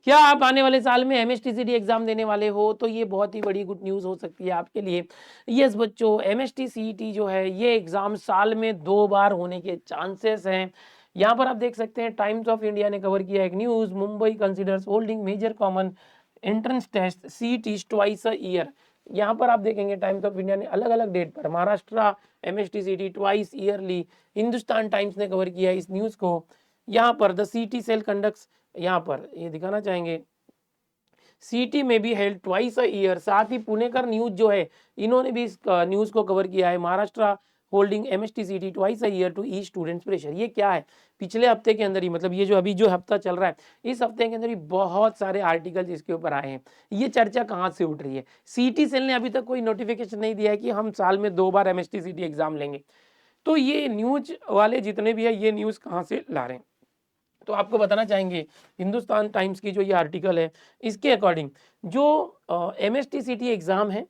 क्या आप आने वाले साल में एमएसटीसीटी एग्जाम देने वाले हो? तो ये बहुत ही बड़ी गुड न्यूज़ हो सकती है आपके लिए। यस बच्चों, एमएसटीसीटी जो है ये एग्जाम साल में 2 बार होने के चांसेस हैं। यहाँ पर आप देख सकते हैं टाइम्स ऑफ इंडिया ने कवर किया एक news, Mumbai considers holding major common entrance test CET twice a year. यहाँ पर आप देखेंगे टाइम्स ऑफ इंडिया ने अलग-अलग डेट पर Maharashtra MSTCT twice yearly, Hindustan Times ने कवर किया इस न्यूज़ को। यहाँ पर द सीटी सेल कंडक्ट्स, यहाँ पर ये दिखाना चाहेंगे सीटी में भी हेल्ड ट्वाइस अ ईयर। साथ ही पुणेकर न्यूज जो है इन्होंने भी इस न्यूज को कवर किया है, Maharashtra holding MSTCT twice a year to each students pressure. ये क्या है, पिछले हफ्ते के अंदर ही, मतलब ये जो अभी जो हफ्ता चल रहा है इस हफ्ते के अंदर ही बहुत सारे आर्टिकल इसके ऊपर आए हैं। ये चर्चा कहाँ से उठ रही है, सीटी सेल ने अभी तक कोई नोटिफिकेशन नहीं दिया है कि हम साल में 2 बार एमएसटीसीटी एग्जाम लेंगे। तो ये न्यूज वाले जितने भी है ये न्यूज कहाँ से ला रहे हैं, तो आपको बताना चाहेंगे हिंदुस्तान टाइम्स की जो ये आर्टिकल है इसके अकॉर्डिंग जो एमएसटीसीटी एग्जाम है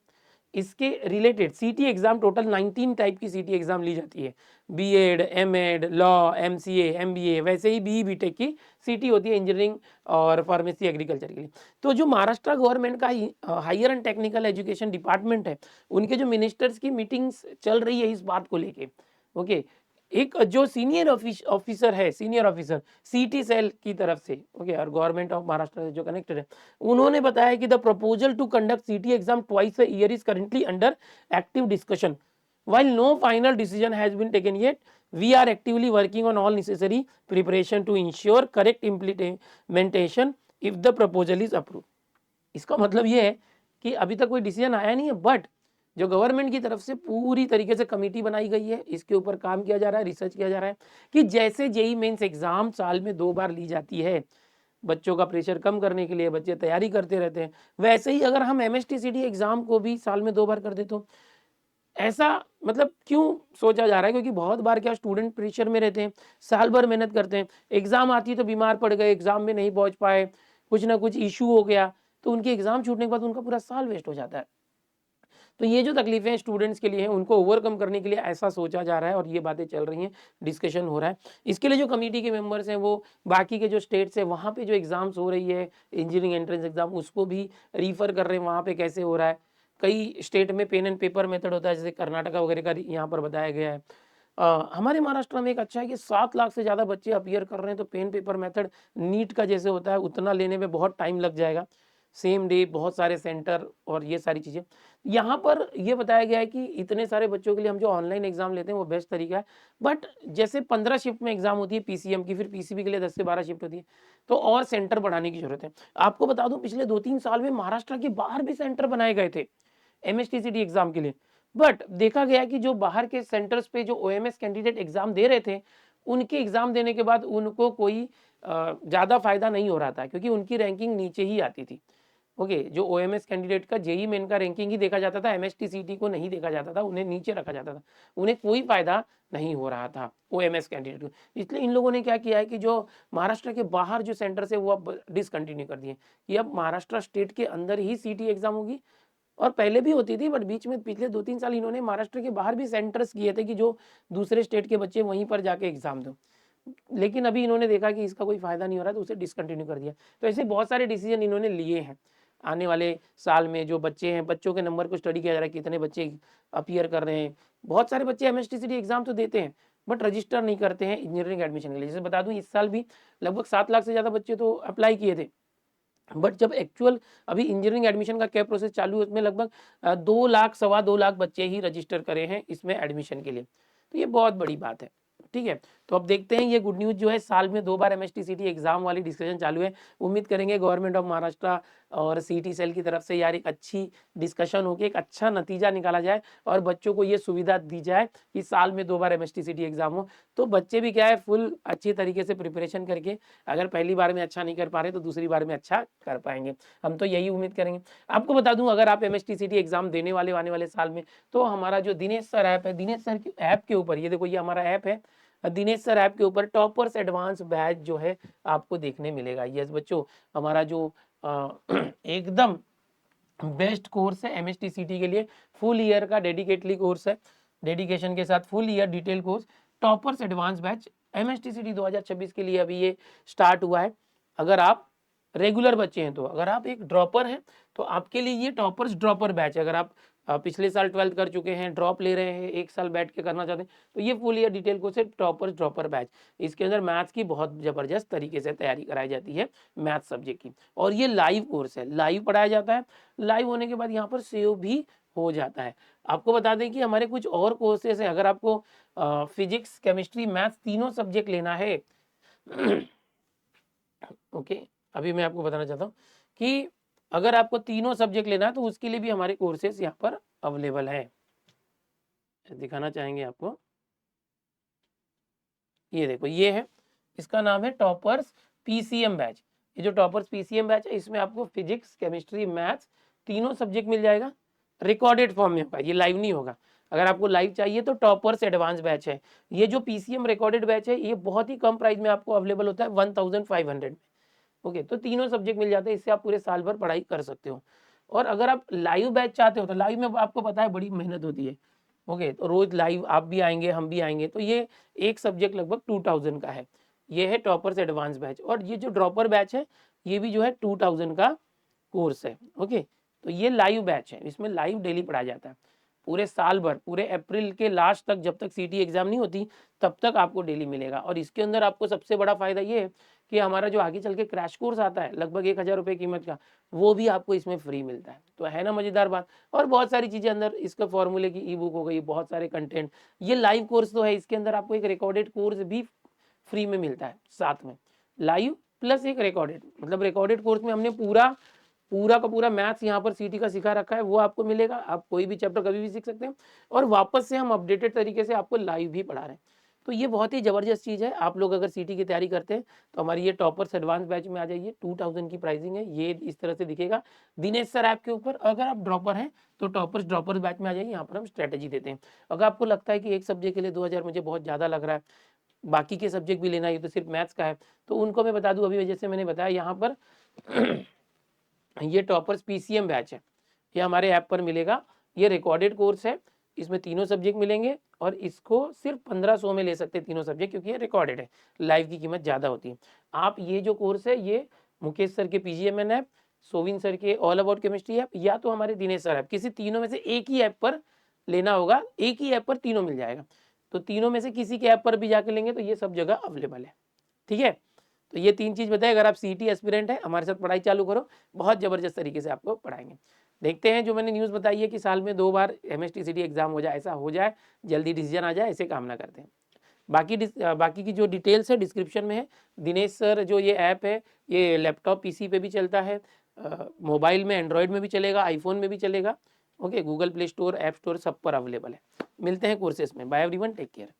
इसके रिलेटेड सीटी एग्जाम टोटल 19 टाइप की सीटी एग्जाम ली जाती है। BEd, MEd, law, MCA, MBA, वैसे ही बीई बीटेक की सीटी होती है इंजीनियरिंग और फार्मेसी एग्रीकल्चर के लिए। तो जो महाराष्ट्र गवर्नमेंट का higher and technical education department है उनके जो मिनिस्टर्स की मीटिंग्स चल रही है इस बात को लेके, ओके, एक जो सीनियर ऑफिसर है, सीनियर ऑफिसर सीटी सेल की तरफ से, ओके, और गवर्नमेंट ऑफ महाराष्ट्र से जो कनेक्टेड है, उन्होंने बताया कि द प्रपोजल टू कंडक्ट सीटी exam twice a year is currently under active discussion while no final decision has been taken yet. We are actively working on all necessary preparation to ensure correct implementation if the proposal is approved. इसका मतलब ये है कि अभी तक कोई decision आया नहीं है, बट जो गवर्नमेंट की तरफ से पूरी तरीके से कमेटी बनाई गई है, इसके ऊपर काम किया जा रहा है, रिसर्च किया जा रहा है कि जैसे जेई मेंस एग्जाम साल में 2 बार ली जाती है बच्चों का प्रेशर कम करने के लिए, बच्चे तैयारी करते रहते हैं, वैसे ही अगर हम एमएसटीसीटी एग्जाम को भी साल में 2 बार कर दे तो ऐसा, मतलब क्यों सोचा जा रहा है, क्योंकि बहुत बार क्या स्टूडेंट प्रेशर में रहते हैं, साल भर मेहनत करते हैं, एग्जाम आती है तो बीमार पड़ गए, एग्जाम में नहीं पहुंच पाए, कुछ ना कुछ इशू हो गया, तो उनके एग्जाम छूटने के बाद उनका पूरा साल वेस्ट हो जाता है। तो ये जो तकलीफें स्टूडेंट्स के लिए हैं उनको ओवरकम करने के लिए ऐसा सोचा जा रहा है और ये बातें चल रही हैं, डिस्कशन हो रहा है। इसके लिए जो कमेटी के मेंबर्स हैं वो बाकी के जो स्टेट्स हैं वहाँ पे जो एग्जाम्स हो रही है इंजीनियरिंग एंट्रेंस एग्जाम उसको भी रीफर कर रहे हैं वहाँ पे कैसे हो रहा है। कई स्टेट में पेन एंड पेपर मेथड होता है, जैसे कर्नाटका वगैरह का यहाँ पर बताया गया है। हमारे महाराष्ट्र में एक अच्छा है कि 7 लाख से ज़्यादा बच्चे अपीयर कर रहे हैं, तो पेन पेपर मेथड नीट का जैसे होता है उतना लेने में बहुत टाइम लग जाएगा, सेम डे बहुत सारे सेंटर और ये सारी चीज़ें। यहाँ पर ये बताया गया है कि इतने सारे बच्चों के लिए हम जो ऑनलाइन एग्जाम लेते हैं वो बेस्ट तरीका है, बट जैसे 15 शिफ्ट में एग्जाम होती है पीसीएम की, फिर पीसीबी के लिए 10 से 12 शिफ्ट होती है, तो और सेंटर बढ़ाने की जरूरत है। आपको बता दूं पिछले 2-3 साल में महाराष्ट्र के बाहर भी सेंटर बनाए गए थे एमएसटीसीटी एग्जाम के लिए, बट देखा गया कि जो बाहर के सेंटर्स पे जो ओएमएस कैंडिडेट एग्जाम दे रहे थे उनके एग्जाम देने के बाद उनको कोई ज़्यादा फायदा नहीं हो रहा था, क्योंकि उनकी रैंकिंग नीचे ही आती थी। ओके, जो ओएमएस कैंडिडेट का जेई मेन का रैंकिंग ही देखा जाता था, एमएसटीसीटी को नहीं देखा जाता था, उन्हें नीचे रखा जाता था, उन्हें कोई फायदा नहीं हो रहा था ओएमएस कैंडिडेट को। इसलिए इन लोगों ने क्या किया है कि जो महाराष्ट्र के बाहर जो सेंटर से वो अब डिसकंटिन्यू कर दिए कि अब महाराष्ट्र स्टेट के अंदर ही सीटी एग्जाम होगी, और पहले भी होती थी बट बीच में पिछले 2-3 साल इन्होंने महाराष्ट्र के बाहर भी सेंटर्स किए थे कि जो दूसरे स्टेट के बच्चे वहीं पर जाके एग्जाम दो, लेकिन अभी इन्होंने देखा कि इसका कोई फायदा नहीं हो रहा तो उसे डिसकंटिन्यू कर दिया। तो ऐसे बहुत सारे डिसीजन इन्होंने लिए हैं। आने वाले साल में जो बच्चे हैं, बच्चों के नंबर को स्टडी किया जा रहा है, कितने बच्चे अपीयर कर रहे हैं। बहुत सारे बच्चे एमएसटीसीटी एग्जाम तो देते हैं बट रजिस्टर नहीं करते हैं इंजीनियरिंग एडमिशन के लिए। जैसे बता दूं इस साल भी लगभग 7 लाख से ज़्यादा बच्चे तो अप्लाई किए थे, बट जब एक्चुअल अभी इंजीनियरिंग एडमिशन का क्या प्रोसेस चालू है उसमें लगभग 2 लाख, सवा 2 लाख बच्चे ही रजिस्टर करे हैं इसमें एडमिशन के लिए। तो ये बहुत बड़ी बात है, ठीक है। तो अब देखते हैं ये गुड न्यूज़ जो है, साल में 2 बार एमएसटीसीटी एग्जाम वाली डिस्कशन चालू है। उम्मीद करेंगे गवर्नमेंट ऑफ महाराष्ट्र और सीटी सेल की तरफ से यार एक अच्छी डिस्कशन होगी, एक अच्छा नतीजा निकाला जाए और बच्चों को ये सुविधा दी जाए कि साल में 2 बार एमएसटीसीटी एग्जाम हो, तो बच्चे भी क्या है फुल अच्छी तरीके से प्रिपरेशन करके अगर पहली बार में अच्छा नहीं कर पा रहे तो दूसरी बार में अच्छा कर पाएंगे। हम तो यही उम्मीद करेंगे। आपको बता दूं अगर आप एमएसटीसीटी एग्जाम देने वाले आने वाले साल में, तो हमारा जो दिनेश सर ऐप है, दिनेश सर की ऐप के ऊपर, ये देखो ये हमारा ऐप है दिनेश सर ऐप के ऊपर टॉपर्स एडवांस बैच जो है आपको देखने मिलेगा। यस बच्चों, हमारा जो एकदम बेस्ट कोर्स है एमएसटीसीटी के लिए, फुल ईयर का डेडिकेटली कोर्स है, डेडिकेशन के साथ full year detail course toppers advance batch MSTCT 2026 के लिए अभी ये स्टार्ट हुआ है। अगर आप रेगुलर बच्चे हैं तो। अगर आप एक ड्रॉपर हैं तो आपके लिए ये टॉपर्स ड्रॉपर बैच है। अगर आप पिछले साल 12th कर चुके हैं, ड्रॉप ले रहे हैं, 1 साल बैठ के करना चाहते हैं, तो ये फुल ईयर डिटेल कोर्स है टॉपर्स ड्रॉपर बैच। इसके अंदर मैथ्स की बहुत ज़बरदस्त तरीके से तैयारी कराई जाती है मैथ्स सब्जेक्ट की, और ये लाइव कोर्स है, लाइव पढ़ाया जाता है। लाइव होने के बाद यहाँ पर सेव भी हो जाता है। आपको बता दें कि हमारे कुछ और कोर्सेज हैं। अगर आपको फिजिक्स, केमिस्ट्री, मैथ्स तीनों सब्जेक्ट लेना है ओके, अभी मैं आपको बताना चाहता हूँ कि अगर आपको तीनों सब्जेक्ट लेना है तो उसके लिए भी हमारे कोर्सेज यहाँ पर अवेलेबल है। दिखाना चाहेंगे आपको, ये देखो, ये है, इसका नाम है टॉपर्स पीसीएम बैच। ये जो टॉपर्स पीसीएम बैच है इसमें आपको फिजिक्स, केमिस्ट्री, मैथ्स तीनों सब्जेक्ट मिल जाएगा। रिकॉर्डेड फॉर्म में होगा, ये लाइव नहीं होगा। अगर आपको लाइव चाहिए तो टॉपर्स एडवांस बैच है। ये जो पीसीएम रिकॉर्डेड बैच है ये बहुत ही कम प्राइस में आपको अवेलेबल होता है, 1500 में। ओके, तो तीनों सब्जेक्ट मिल जाते हैं, इससे आप पूरे साल भर पढ़ाई कर सकते हो। और अगर आप लाइव बैच चाहते हो तो लाइव में आपको पता है बड़ी मेहनत होती है। ओके, तो रोज लाइव आप भी आएंगे, हम भी आएंगे, तो ये एक सब्जेक्ट लगभग 2000 का है। ये है टॉपर्स एडवांस बैच। और ये जो ड्रॉपर बैच है ये भी जो है 2000 का कोर्स है। ओके, तो ये लाइव बैच है, इसमें लाइव डेली पढ़ाया जाता है पूरे साल भर, पूरे अप्रैल के लास्ट तक, जब तक सीटी एग्जाम नहीं होती तब तक आपको डेली मिलेगा। और इसके अंदर आपको सबसे बड़ा फायदा ये है कि हमारा जो आगे चल के क्रैश कोर्स आता है लगभग 1000 रुपये कीमत का, वो भी आपको इसमें फ्री मिलता है। तो है ना मजेदार बात। और बहुत सारी चीजें अंदर, इसका फॉर्मूले की ई बुक हो गई, बहुत सारे कंटेंट। ये लाइव कोर्स तो है, इसके अंदर आपको एक रिकॉर्डेड कोर्स भी फ्री में मिलता है साथ में, लाइव प्लस एक रिकॉर्डेड। मतलब रिकॉर्डेड कोर्स में हमने पूरा पूरा का पूरा मैथ्स यहाँ पर सीटी का सिखा रखा है, वो आपको मिलेगा। आप कोई भी चैप्टर कभी भी सीख सकते हैं, और वापस से हम अपडेटेड तरीके से आपको लाइव भी पढ़ा रहे हैं। तो ये बहुत ही ज़बरदस्त चीज़ है। आप लोग अगर सीटी की तैयारी करते हैं तो हमारी ये टॉपर्स एडवांस बैच में आ जाइए। 2000 की प्राइसिंग है, ये इस तरह से दिखेगा दिनेश सर ऐप के ऊपर। अगर आप ड्रॉपर हैं तो ड्रॉपर्स बैच में आ जाइए, यहाँ पर हम स्ट्रेटेजी देते हैं। अगर आपको लगता है कि एक सब्जेक्ट के लिए 2000 मुझे बहुत ज़्यादा लग रहा है, बाकी के सब्जेक्ट भी लेना है, ये तो सिर्फ मैथ्स का है, तो उनको मैं बता दूं, अभी जैसे मैंने बताया यहाँ पर ये टॉपर्स पीसीएम बैच है, ये हमारे ऐप पर मिलेगा। ये रिकॉर्डेड कोर्स है, इसमें तीनों सब्जेक्ट मिलेंगे, और इसको सिर्फ 1500 में ले सकते हैं तीनों सब्जेक्ट, क्योंकि ये रिकॉर्डेड है, लाइव की कीमत ज़्यादा होती है। आप ये जो कोर्स है ये मुकेश सर के पीजीएमएन ऐप, सोविन सर के ऑल अबाउट केमिस्ट्री ऐप, या तो हमारे दिनेश सर ऐप, किसी तीनों में से एक ही ऐप पर लेना होगा। एक ही ऐप पर तीनों मिल जाएगा, तो तीनों में से किसी के ऐप पर भी जाके लेंगे तो ये सब जगह अवेलेबल है। ठीक है, तो ये 3 चीज़ बताए। अगर आप सीटी एस्पिरेंट है, हमारे साथ पढ़ाई चालू करो, बहुत ज़बरदस्त तरीके से आपको पढ़ाएंगे। देखते हैं, जो मैंने न्यूज़ बताई है कि साल में 2 बार एमएसटी सीटी एग्जाम हो जाए, ऐसा हो जाए, जल्दी डिसीजन आ जाए, ऐसे कामना करते हैं। बाकी की जो डिटेल्स है डिस्क्रिप्शन में है। दिनेश सर जो ये ऐप है ये लैपटॉप पीसी पे भी चलता है, मोबाइल में एंड्रॉयड में भी चलेगा, आईफोन में भी चलेगा। Okay, Google Play Store, App Store सब पर अवेलेबल है। मिलते हैं कोर्सेज में। Bye everyone, take care.